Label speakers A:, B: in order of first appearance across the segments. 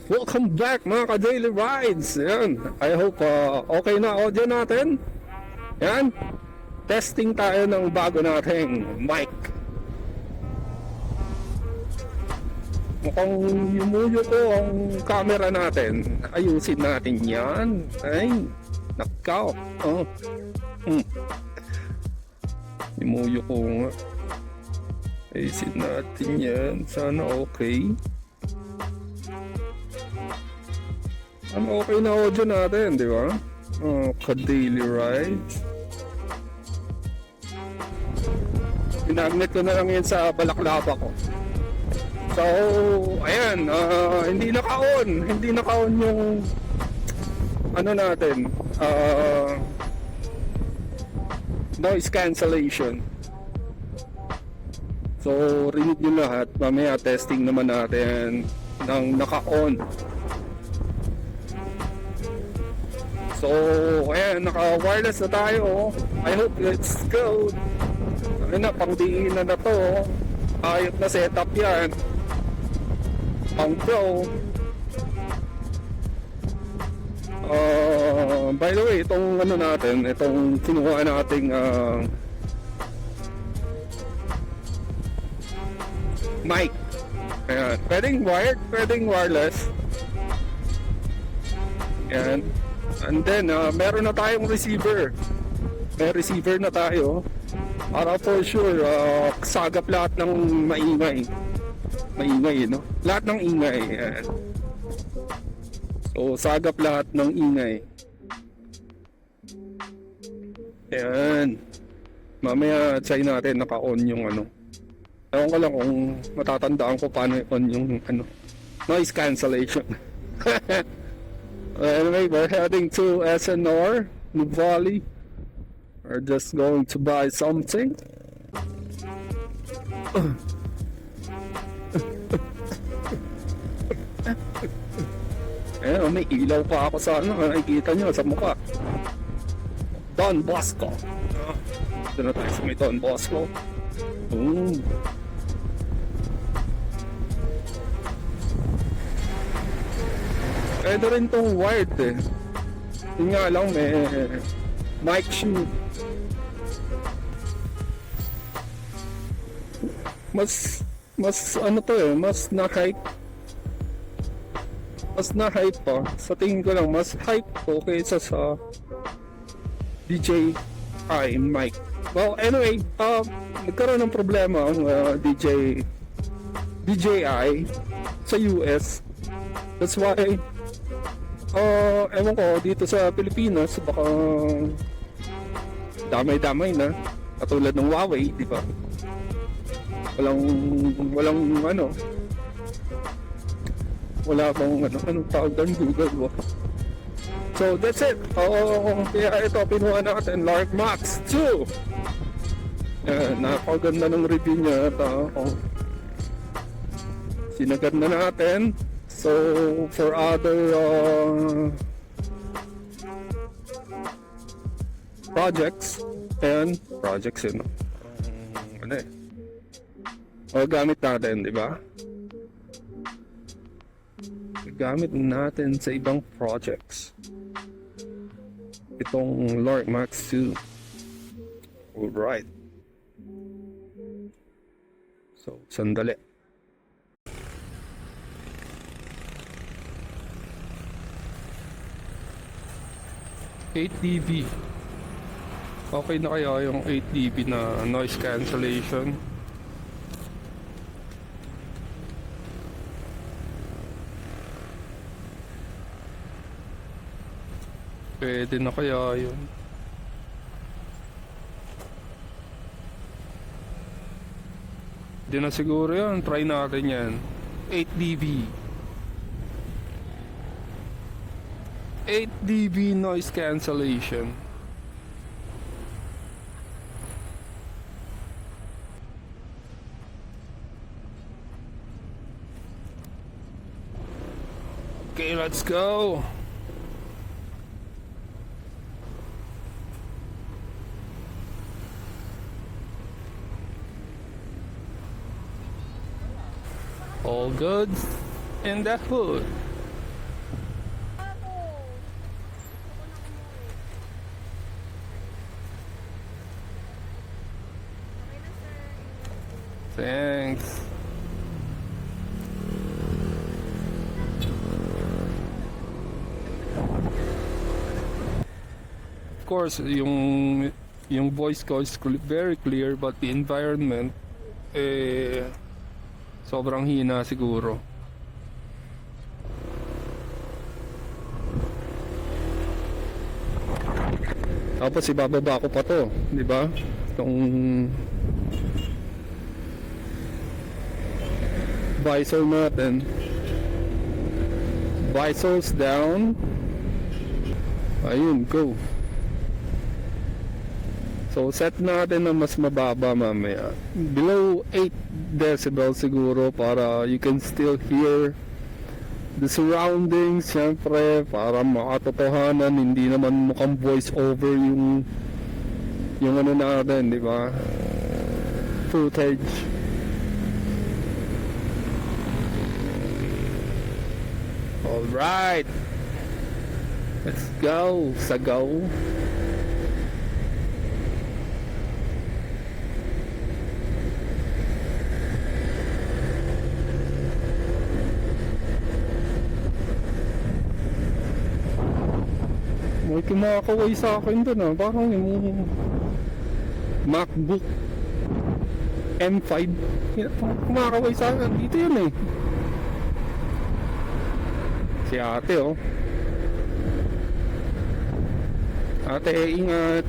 A: Welcome back mga ka-Daily Rides. Yan. I hope okay na audio natin. Yan. Testing tayo ng bago nating mic. Mukhang yumuyo ko ang camera natin. Ayusin natin yan. Ay, nakaw. Oh. Yumuyo ko nga. Ayusin natin yan. Sana okay. Ano okay na audio natin, di ba? Ka-Daily Rides. Pinagnet ko na lang yan sa balaklava ko. So, ayan, hindi naka-on yung ano natin, noise cancellation. So, rinig nyo lahat. Mamaya testing naman natin ng naka-on. So, ayan, naka-wireless na tayo. I hope let's go. Ayun na, pang-diinan na to. Ayot na setup yan. Pang-pro. By the way, itong ano natin, itong kinuha nating mic. Ayan, pwedeng wired, pwedeng wireless. Ayan. And then, meron na tayong receiver. May receiver na tayo. Para for sure, sagap lahat ng maingay. Maingay, no? Lahat ng ingay. Ayan. So, sagap lahat ng ingay. Ayan. Mamaya, try natin naka-on yung ano. Ewan ko lang kung matatandaan ko paano on yung ano, noise cancellation. Anyway, we're heading to SNR, Nuvali. We're just going to buy something. May ilaw pa ako sa ano, nakikita nyo sa mukha. Don Bosco. Ito na tayo sa may Don Bosco. Pwede rin tong wired eh. Yun nga lang, may mic shoe. Mas ano to eh, mas na-hype. Mas na-hype pa. Sa tingin ko lang, mas hype to kaysa sa DJI mic. Well, anyway, nagkaroon ng problema ang DJI sa US. That's why ewan ko, dito sa Pilipinas baka damay-damay na katulad ng Huawei, di ba? Walang ano, wala bang anong tawag doon, Google ba? So that's it. Kaya ito pinuha natin, Lark Max 2. Napakaganda ng review niya at sinagad na natin. So, for other projects, yun. Ano eh? Gamit natin, di ba? Gamit natin sa ibang projects. Itong Lark Max 2. Alright. So, sandali. $8 dB. Okay na kaya yung 8 dB na noise cancellation? Pwede na kaya yun? Hindi na siguro yun. Try natin yan. 8 dB. 8 dB noise cancellation. Okay, let's go. All goods in the hood. Thanks. Of course, yung voice ko is very clear, but the environment sobrang hina siguro. Tapos ibababa ko pa to, di ba? Itong visor natin. Visors down. Ayun, go. So set natin na mas mababa mamaya. Below 8 decibels siguro para you can still hear the surroundings, syempre, para makatotohanan, hindi naman mukhang voice over yung ano natin, di ba? Footage. Alright. Let's go. Sagaw. May kumakaway sa akin dun ah. Parang yung MacBook M5. Kumakaway sa akin. Dito yun eh. Si ate oh. Ate, ingat.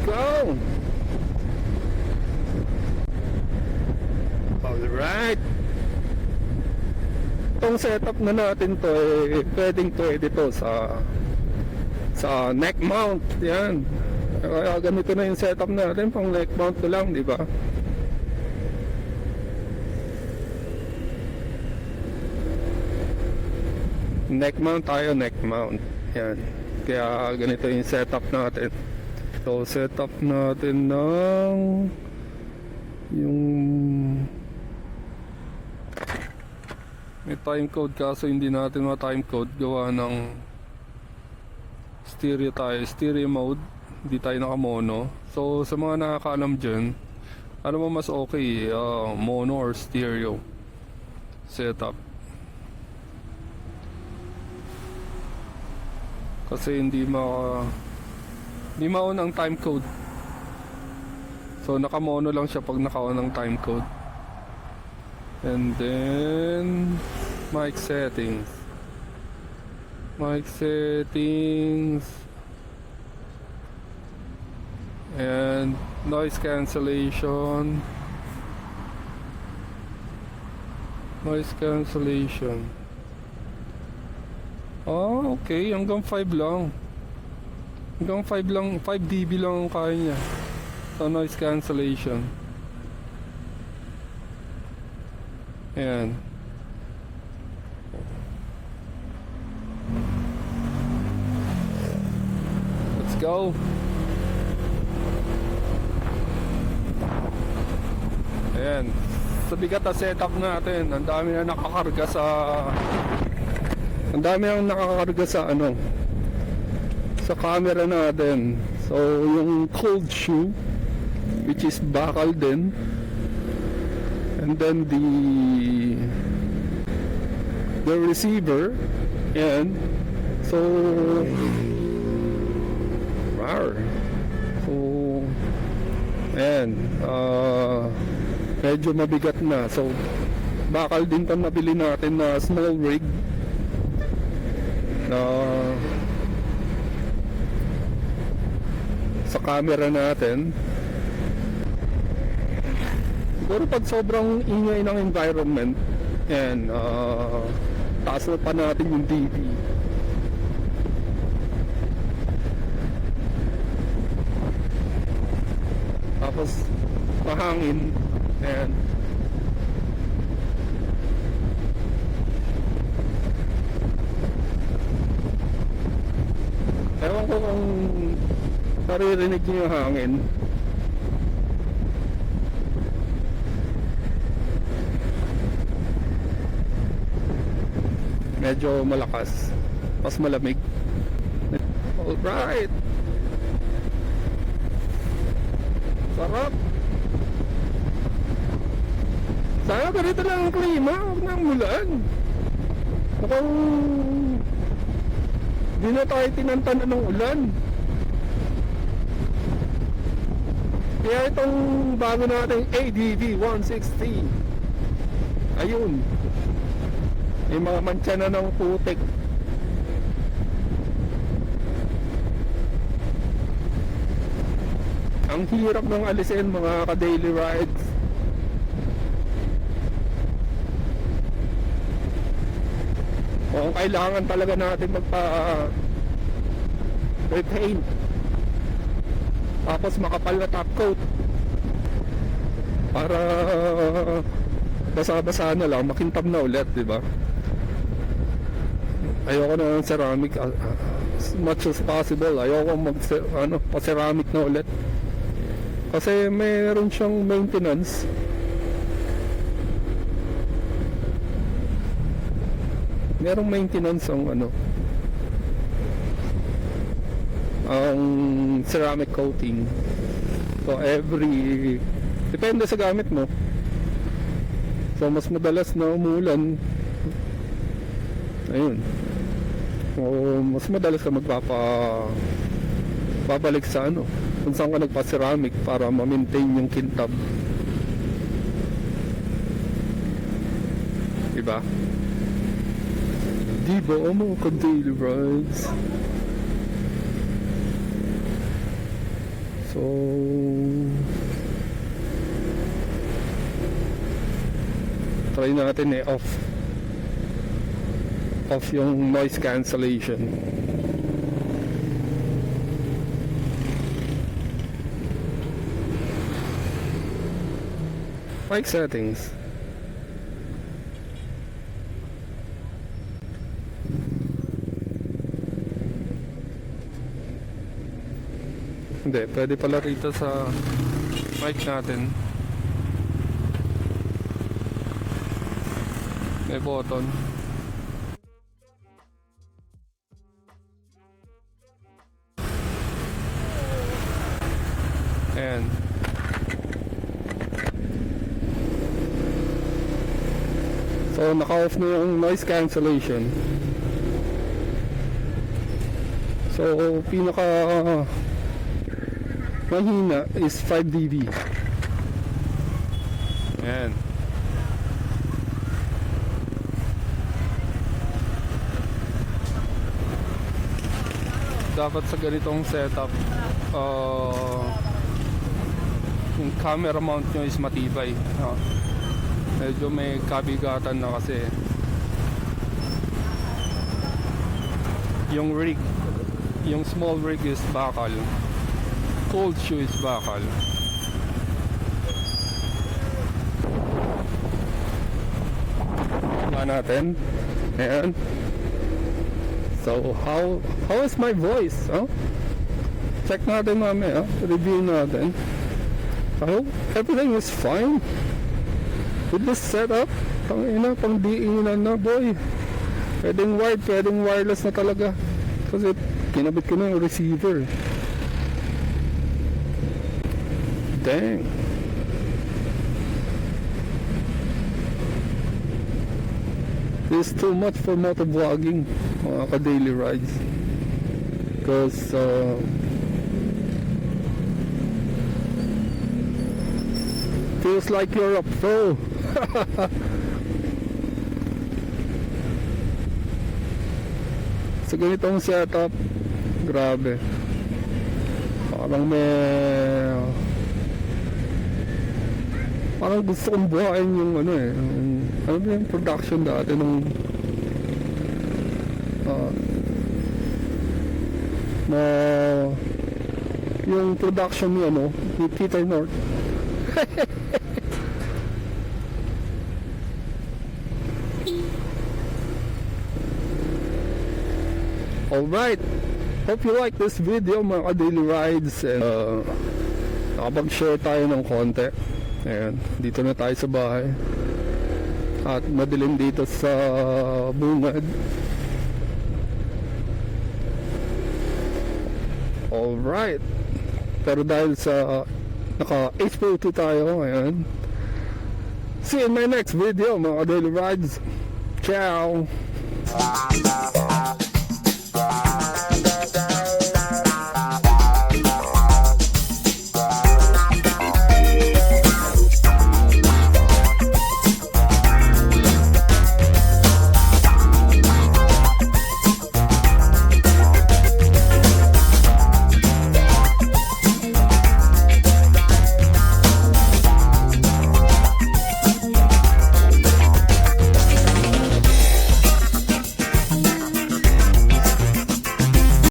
A: Go! Alright. Itong setup na natin to pwedeng pwede to sa neck mount. Yan. Kaya ganito na yung setup natin, pang neck mount to lang, di ba? Neck mount tayo, neck mount. Yan. Kaya ganito yung setup natin. So setup natin ng yung may time code, kaso hindi natin ma-time code gawa ng stereo tayo, stereo mode, hindi tayo naka-mono. So sa mga nakakaalam dyan, ano mo mas okay, mono or stereo setup? Kasi hindi ma-on ang time code. So naka-mono lang siya pag naka-on ang time code. And then mic settings. Mic settings. And noise cancellation. Noise cancellation. Oh, okay. Hanggang 5 lang. Hanggang 5 lang. 5 dB lang ang kaya niya. So noise cancellation. Ayan. Let's go. Ayan. Sa bigat na setup natin, ang dami na nakakarga sa ano, sa camera natin. So yung cold shoe, which is bakal din. And then the receiver, and so ayan, medyo mabigat na. So bakal din pa nabili natin na small rig na sa camera natin. Siguro pag sobrang ingay ng environment, and taas na pa natin yung dB. Tapos mahangin, and ewan ko kung naririnig niyo yung hangin. Medyo malakas, mas malamig. Alright. Sarap. Sana ganito lang ang klima, huwag na umulan. Mukhang di na tayo tinantanan ng ulan. Kaya itong bago nating ADV 160, ayun, may mga mantsa na ng putik. Ang hirap ng alisin mga ka-daily rides. Kung kailangan talaga natin repaint, tapos makapal na top coat para basa-basa na lang, makintab na ulit, di ba? Ayoko na ng ceramic as much as possible. Ayoko pa-ceramic na ulit. Kasi mayroon siyang maintenance. Merong maintenance ang ceramic coating. So depende sa gamit mo. So mas madalas na umulan, ayun, o mas madalas ka babalik sa kung saan ka nagpa-ceramic para ma-maintain yung kintab, diba? Diba o mga ka-daily rides? So try natin off yung noise cancellation. Mic settings. Hindi, pwede pala rito sa mic natin. May button. Ayan. So naka-off na yung noise cancellation. So pinaka mahina is 5 dB. Ayan. Dapat sa ganitong setup yung camera mount nyo is matibay. Medyo may kabigatan na kasi yung rig, yung small rig is bakal, cold shoe is bakal. Natin. Ayan. So how is my voice? Check natin mamaya, review natin. I hope everything is fine with this setup. Pang diinan na, boy. Pwedeng wired, pwedeng wireless na talaga. Kasi kinabit ko na yung receiver. Dang. This is too much for motovlogging, mga ka-daily rides. Because feels like you're a pro. Sa ganitong setup, grabe. Parang gusto kong buhayin yung yung production dati nung yung production ni Peter North. Alright, hope you like this video mga daily rides, and nakapag-share tayo ng konti. Ayan, dito na tayo sa bahay at madilim dito sa bungad. Alright, pero dahil sa Naka H42 tayo ngayon. See you in my next video mga Daily Rides. Ciao!